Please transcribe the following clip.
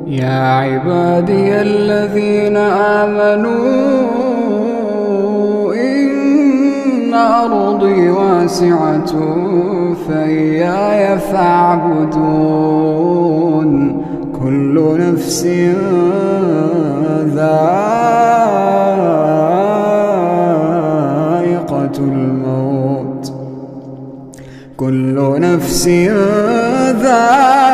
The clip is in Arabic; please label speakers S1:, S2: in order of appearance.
S1: يا عبادي الذين آمنوا إن أرضي واسعة فإياي فاعبدون كل نفس ذائقة الموت كل نفس ذائقة